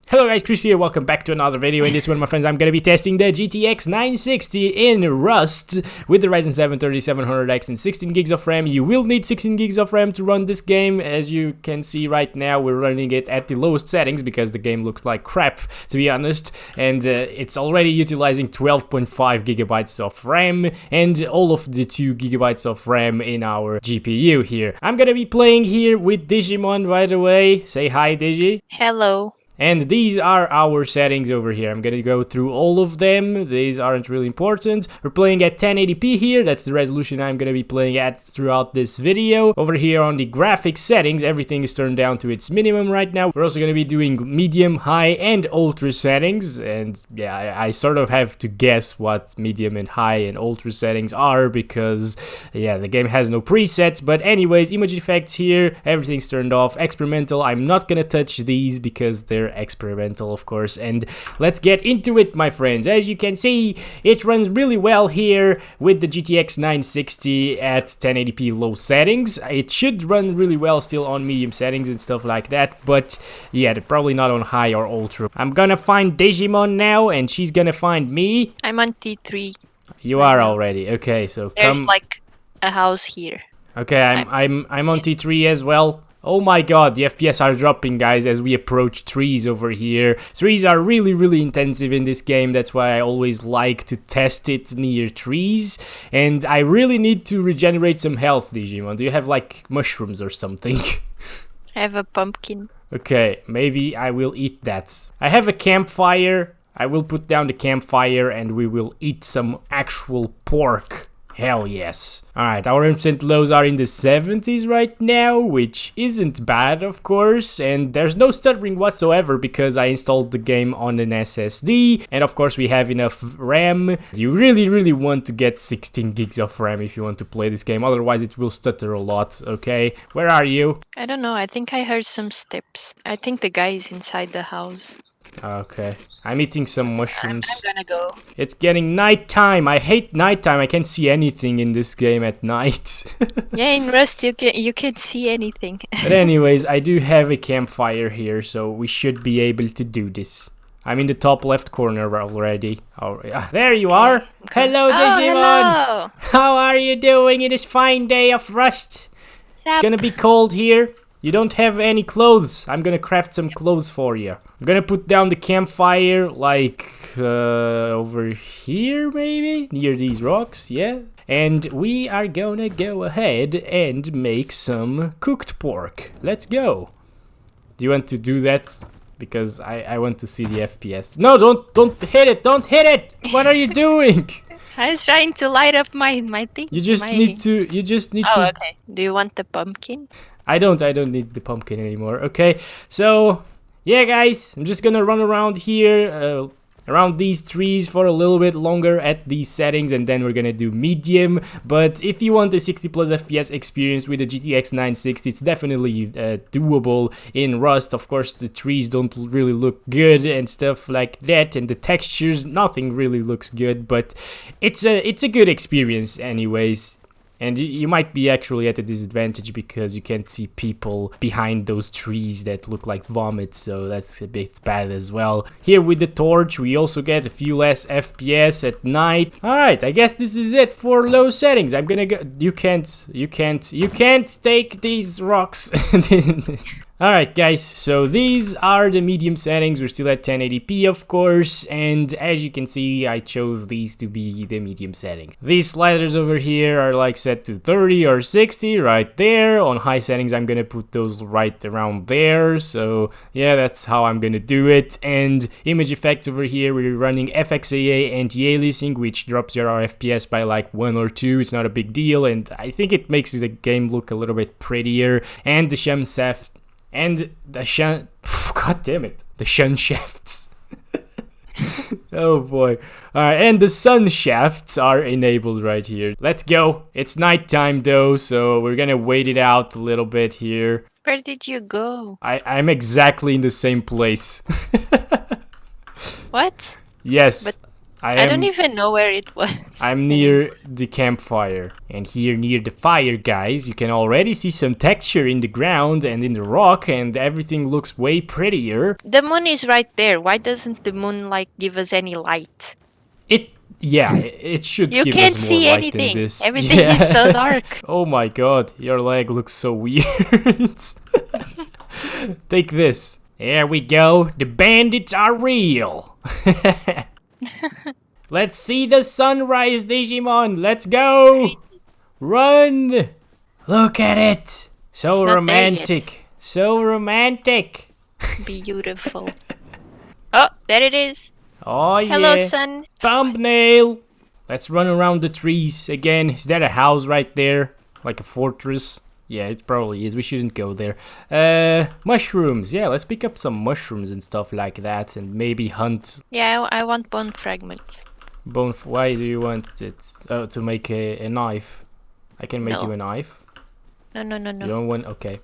Hello guys, Chris here, welcome back to another video. In this one, my friends, I'm gonna be testing the GTX 960 in Rust with the Ryzen 7 3700X and 16 gigs of RAM. You will need 16 gigs of RAM to run this game. As you can see right now, we're running it at the lowest settings because the game looks like crap, to be honest. And it's already utilizing 12.5 gigabytes of RAM and all of the 2 gigabytes of RAM in our GPU here. I'm gonna be playing here with Digimon, by the way. Say hi, Digi. Hello. And these are our settings over here. I'm gonna go through all of them. These aren't really important. We're playing at 1080p here. That's the resolution I'm gonna be playing at throughout this video. Over here on the graphics settings, everything is turned down to its minimum right now. We're also gonna be doing medium, high, and ultra settings. And yeah, I sort of have to guess what medium and high and ultra settings are because yeah, the game has no presets. But anyways, image effects here, everything's turned off. Experimental, I'm not gonna touch these because they're experimental, of course. And let's get into it, my friends. As you can see, it runs really well here with the GTX 960 at 1080p low settings. It should run really well still on medium settings and stuff like that, but yeah, they're probably not on high or ultra. I'm gonna find Digimon now and she's gonna find me. I'm on T3. You are already okay, so there's like a house here. Okay, I'm on T3 as well. Oh my god, the FPS are dropping, guys, as we approach trees over here. Trees are really intensive in this game. That's why I always like to test it near trees. And I really need to regenerate some health, Digimon. Do you have like mushrooms or something? I have a pumpkin. Okay, maybe I will eat that. I have a campfire. I will put down the campfire and we will eat some actual pork. Hell yes. Alright, our % lows are in the 70s right now, which isn't bad, of course, and there's no stuttering whatsoever because I installed the game on an SSD, and of course we have enough RAM. You really want to get 16 gigs of RAM if you want to play this game, otherwise it will stutter a lot, okay? Where are you? I don't know, I think I heard some steps. I think the guy is inside the house. Okay, I'm eating some mushrooms. I'm gonna go. It's getting nighttime. I hate nighttime. I can't see anything in this game at night. Yeah, in Rust you can see anything. But anyways, I do have a campfire here, so we should be able to do this. I'm in the top left corner already. Oh, yeah. There you are. Okay. Hello, Digimon. Hello. How are you doing in this fine day of Rust? It's gonna be cold here. You don't have any clothes. I'm gonna craft some clothes for you. I'm gonna put down the campfire like over here maybe? Near these rocks, yeah? And we are gonna go ahead and make some cooked pork. Let's go. Do you want to do that? Because I want to see the FPS. No, don't hit it! Don't hit it! What are you doing? I was trying to light up my thing. You just need to Oh, okay. Do you want the pumpkin? I don't need the pumpkin anymore. Okay, so yeah, guys, I'm just gonna run around here, around these trees for a little bit longer at these settings, and then we're gonna do medium. But if you want a 60 plus FPS experience with the GTX 960, it's definitely doable in Rust. Of course, the trees don't really look good and stuff like that, and the textures, nothing really looks good, but it's a good experience anyways. And you might be actually at a disadvantage because you can't see people behind those trees that look like vomit, so that's a bit bad as well. Here with the torch, we also get a few less FPS at night. Alright, I guess this is it for low settings. I'm gonna go. You can't take these rocks. Alright guys, so these are the medium settings. We're still at 1080p of course, and as you can see I chose these to be the medium settings. These sliders over here are like set to 30 or 60 right there. On high settings I'm gonna put those right around there, so yeah, that's how I'm gonna do it. And image effects over here, we're running FXAA anti-aliasing, which drops your FPS by like 1 or 2. It's not a big deal, and I think it makes the game look a little bit prettier. And the shamshaft and the god damn it, the shun shafts. Oh boy. Alright, and the sun shafts are enabled right here. Let's go. It's nighttime though, so we're gonna wait it out a little bit here. Where did you go? I'm exactly in the same place. What? Yes. But I don't even know where it was. I'm near the campfire, and here near the fire, guys, you can already see some texture in the ground and in the rock, and everything looks way prettier. The moon is right there. Why doesn't the moon like give us any light? It should You give can't us more see light than anything. this. Everything is so dark. Oh my god, your leg looks so weird. Take this. There we go. The bandits are real. Let's see the sunrise, Digimon. Let's go. Run. Look at it. So It's not there romantic. So romantic. Beautiful. Oh, there it is. Oh yeah. Hello, sun. Thumbnail. Let's run around the trees again. Is that a house right there? Like a fortress? Yeah, it probably is. We shouldn't go there. Mushrooms. Yeah, let's pick up some mushrooms and stuff like that, and maybe hunt. Yeah, I want bone fragments. Why do you want it? Oh, to make a knife. I can make you a knife. No. You don't want? Okay.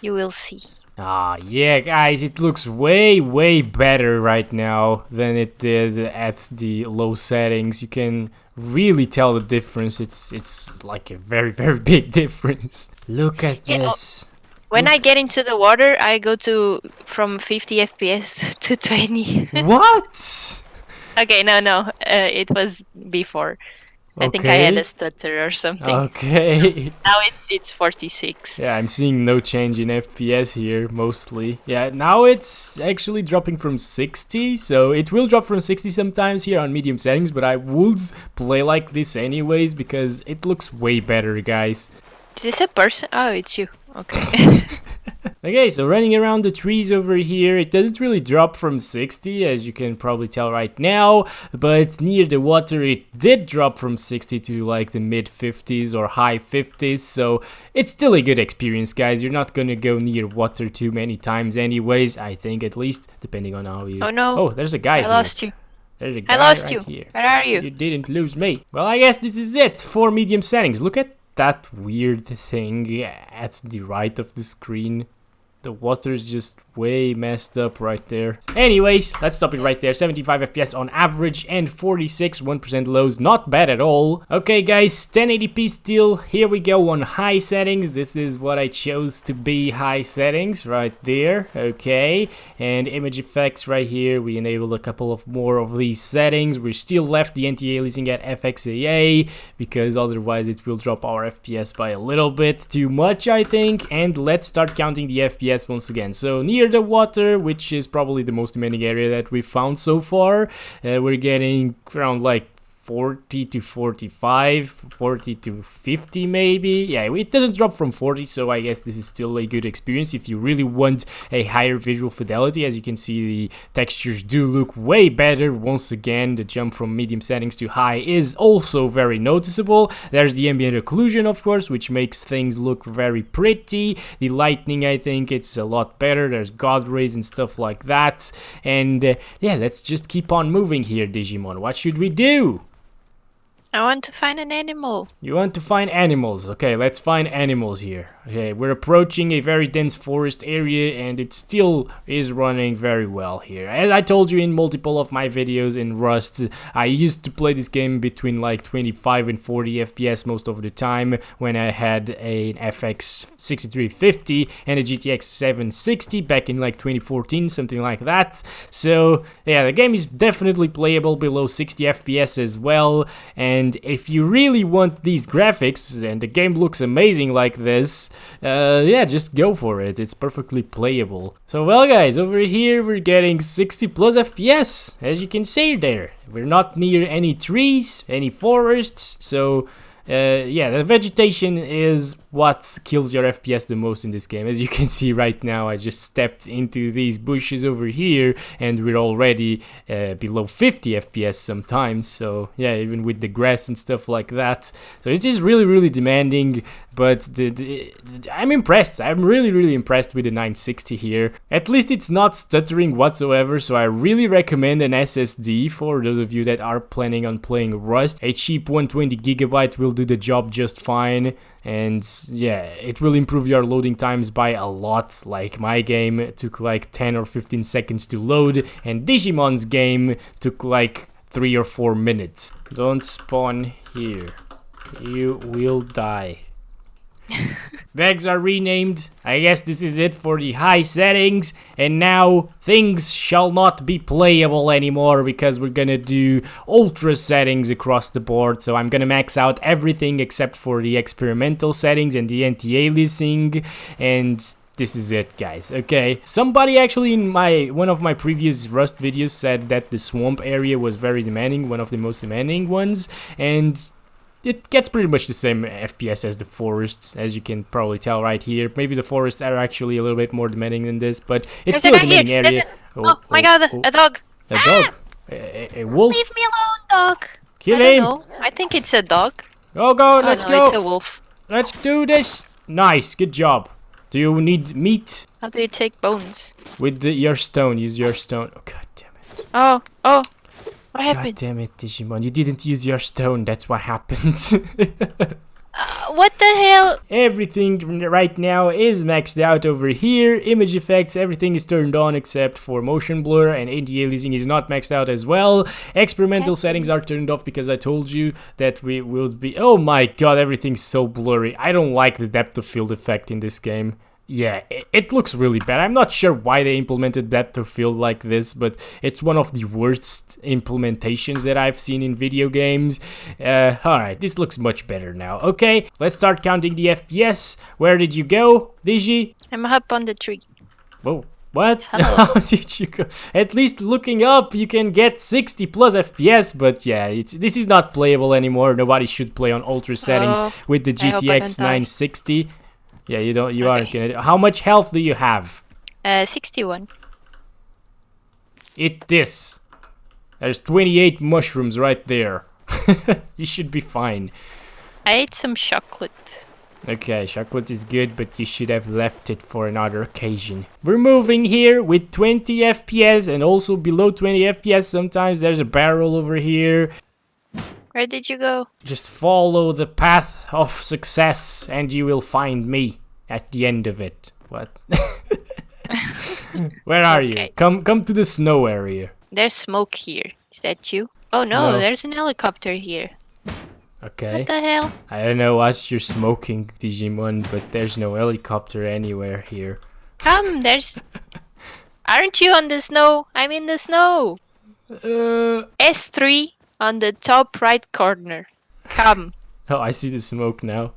You will see. Ah, yeah, guys, it looks way better right now than it did at the low settings. You can really tell the difference. It's like a very big difference. Look at this. When I get into the water, I go from 50 FPS to 20. What? Okay, no. It was before. I think I had a stutter or something. Okay. Now it's 46. Yeah, I'm seeing no change in FPS here, mostly. Yeah, now it's actually dropping from 60, so it will drop from 60 sometimes here on medium settings, but I would play like this anyways, because it looks way better, guys. Is this a person? Oh, it's you. Okay. Okay, so running around the trees over here, it doesn't really drop from 60, as you can probably tell right now, but near the water it did drop from 60 to like the mid 50s or high 50s, so it's still a good experience, guys. You're not gonna go near water too many times anyways, I think, at least, depending on how you... Oh no. Oh, there's a guy I here. lost you. There's a guy I lost right you. Here. Where are you? You didn't lose me. Well, I guess this is it for medium settings. Look at that weird thing at the right of the screen. The water's just way messed up right there. Anyways, let's stop it right there. 75 FPS on average and 46, 1% lows. Not bad at all. Okay, guys, 1080p still. Here we go on high settings. This is what I chose to be high settings right there. Okay, and image effects right here. We enabled a couple of more of these settings. We're still left the anti-aliasing at FXAA because otherwise it will drop our FPS by a little bit too much, I think. And let's start counting the FPS once again. So near the water, which is probably the most demanding area that we found so far, we're getting around like 40 to 45, 40 to 50 maybe. Yeah, it doesn't drop from 40, so I guess this is still a good experience if you really want a higher visual fidelity. As you can see, the textures do look way better. Once again, the jump from medium settings to high is also very noticeable. There's the ambient occlusion, of course, which makes things look very pretty. The lighting, I think it's a lot better. There's god rays and stuff like that. And yeah, let's just keep on moving here, Digimon. What should we do? I want to find an animal. You want to find animals. Okay, let's find animals here. Okay, we're approaching a very dense forest area and it still is running very well here. As I told you in multiple of my videos in Rust, I used to play this game between like 25 and 40 FPS most of the time when I had an FX 6350 and a GTX 760 back in like 2014, something like that. So yeah, the game is definitely playable below 60 FPS as well. And if you really want these graphics and the game looks amazing like this, yeah, just go for it. It's perfectly playable. So well, guys, over here we're getting 60 plus FPS, as you can see there. We're not near any trees, any forests, so yeah, the vegetation is what kills your FPS the most in this game. As you can see right now, I just stepped into these bushes over here and we're already below 50 FPS sometimes. So yeah, even with the grass and stuff like that. So it is really demanding, but I'm impressed. I'm really impressed with the 960 here. At least it's not stuttering whatsoever, so I really recommend an SSD for those of you that are planning on playing Rust. A cheap 120GB will do the job just fine. And yeah, it will improve your loading times by a lot. Like my game took like 10 or 15 seconds to load, and Digimon's game took like 3 or 4 minutes. Don't spawn here. You will die. Bags are renamed. I guess this is it for the high settings, and now things shall not be playable anymore because we're gonna do ultra settings across the board. So I'm gonna max out everything except for the experimental settings and the anti-aliasing, and this is it, guys. Okay, somebody actually in one of my previous Rust videos said that the swamp area was very demanding, one of the most demanding ones, and it gets pretty much the same FPS as the forests, as you can probably tell right here. Maybe the forests are actually a little bit more demanding than this, but it's still a demanding area. Oh my god, a dog! A dog? A wolf? Leave me alone, dog! Kill I him! don't know. I think it's a dog. Oh, go, let's no, go! It's a wolf. Let's do this! Nice, good job. Do you need meat? How do you take bones? With your stone, use your stone. Oh, god damn it. Oh. What happened? God damn it, Digimon. You didn't use your stone, that's what happened. What the hell? Everything right now is maxed out over here. Image effects, everything is turned on except for motion blur, and anti-aliasing is not maxed out as well. Experimental settings are turned off because I told you that we will be... Oh my god, everything's so blurry. I don't like the depth of field effect in this game. Yeah, it looks really bad. I'm not sure why they implemented depth of field like this, but it's one of the worst implementations that I've seen in video games. Alright, this looks much better now. Okay, let's start counting the FPS. Where did you go, Digi? I'm up on the tree. Whoa, what? Hello. How did you go? At least looking up, you can get 60 plus FPS, but yeah, this is not playable anymore. Nobody should play on ultra settings with the GTX 960. Yeah, you aren't gonna. How much health do you have? 61. Eat this. There's 28 mushrooms right there. You should be fine. I ate some chocolate. Okay, chocolate is good, but you should have left it for another occasion. We're moving here with 20 FPS and also below 20 FPS. Sometimes there's a barrel over here. Where did you go? Just follow the path of success and you will find me at the end of it. What? Where are you? Come to the snow area. There's smoke here. Is that you? Oh no, there's an helicopter here. Okay. What the hell? I don't know what you're smoking, Digimon, but there's no helicopter anywhere here. Come, there's... Aren't you on the snow? I'm in the snow. S3 on the top right corner. Come. Oh, I see the smoke now.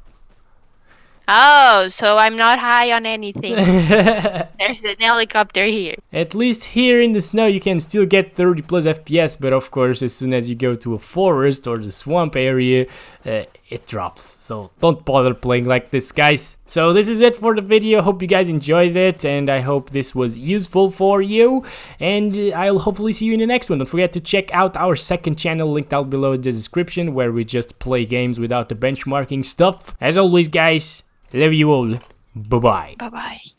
Oh, so I'm not high on anything. There's an helicopter here. At least here in the snow you can still get 30 plus FPS, but of course as soon as you go to a forest or the swamp area, it drops. So don't bother playing like this, guys. So this is it for the video. Hope you guys enjoyed it, and I hope this was useful for you. And I'll hopefully see you in the next one. Don't forget to check out our second channel linked down below in the description, where we just play games without the benchmarking stuff. As always, guys, love you all. Bye-bye. Bye-bye.